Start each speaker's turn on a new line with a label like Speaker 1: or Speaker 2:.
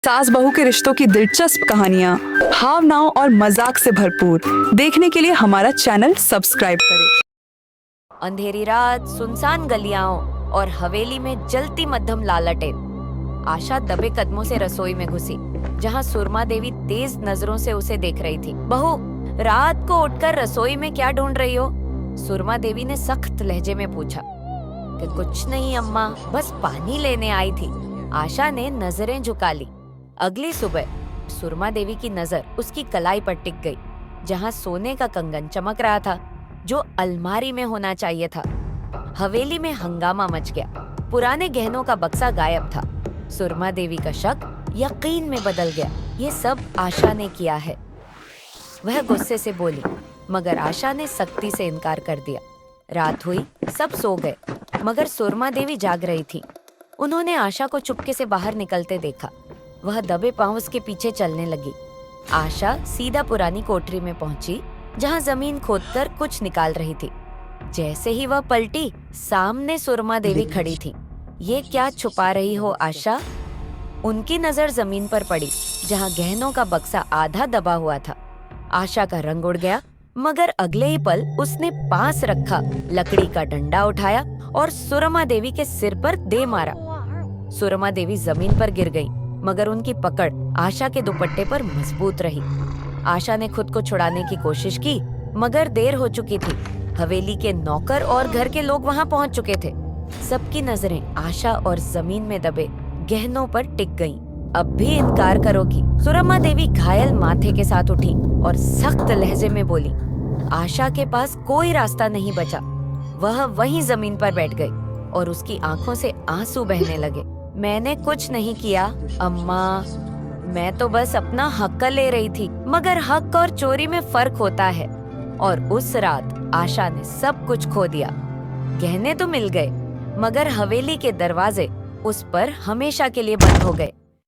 Speaker 1: सास बहू के रिश्तों की दिलचस्प कहानियाँ, भावनाओं और मजाक से भरपूर देखने के लिए हमारा चैनल सब्सक्राइब करें।
Speaker 2: अंधेरी रात, सुनसान गलियां और हवेली में जलती मध्यम लालटेन। आशा दबे कदमों से रसोई में घुसी, जहां सुरमा देवी तेज नजरों से उसे देख रही थी। बहू, रात को उठकर रसोई में क्या ढूंढ रही हो? सुरमा देवी ने सख्त लहजे में पूछा। कि कुछ नहीं अम्मा, बस पानी लेने आई थी। आशा ने नजरें झुका ली। अगली सुबह सुरमा देवी की नजर उसकी कलाई पर टिक गई, जहां सोने का कंगन चमक रहा था, जो अलमारी में होना चाहिए था। हवेली में हंगामा मच गया। पुराने गहनों का बक्सा गायब था। सुरमा देवी का शक यकीन में बदल गया। ये सब आशा ने किया है। वह गुस्से से बोली, मगर आशा ने सख्ती से इनकार कर दिया। रात हुई, सब सो गए, मगर सुरमा देवी जाग रही थी। उन्होंने आशा को चुपके से बाहर निकलते देखा। वह दबे पांव उसके पीछे चलने लगी। आशा सीधा पुरानी कोठरी में पहुंची, जहां जमीन खोदकर कुछ निकाल रही थी। जैसे ही वह पलटी, सामने सुरमा देवी खड़ी थी। ये क्या छुपा रही हो आशा? उनकी नजर जमीन पर पड़ी, जहां गहनों का बक्सा आधा दबा हुआ था। आशा का रंग उड़ गया, मगर अगले ही पल उसने पास रखा लकड़ी का डंडा उठाया और सुरमा देवी के सिर पर दे मारा। सुरमा देवी जमीन पर गिर गई, मगर उनकी पकड़ आशा के दुपट्टे पर मजबूत रही। आशा ने खुद को छुड़ाने की कोशिश की, मगर देर हो चुकी थी। हवेली के नौकर और घर के लोग वहां पहुंच चुके थे। सबकी नजरें आशा और जमीन में दबे गहनों पर टिक गईं। अब भी इनकार करोगी? सुरमा देवी घायल माथे के साथ उठी और सख्त लहजे में बोली। आशा के पास कोई रास्ता नहीं बचा। वह वहीं जमीन पर बैठ गई और उसकी आंखों से आंसू बहने लगे। मैंने कुछ नहीं किया अम्मा, मैं तो बस अपना हक ले रही थी। मगर हक और चोरी में फर्क होता है। और उस रात आशा ने सब कुछ खो दिया। गहने तो मिल गए, मगर हवेली के दरवाजे उस पर हमेशा के लिए बंद हो गए।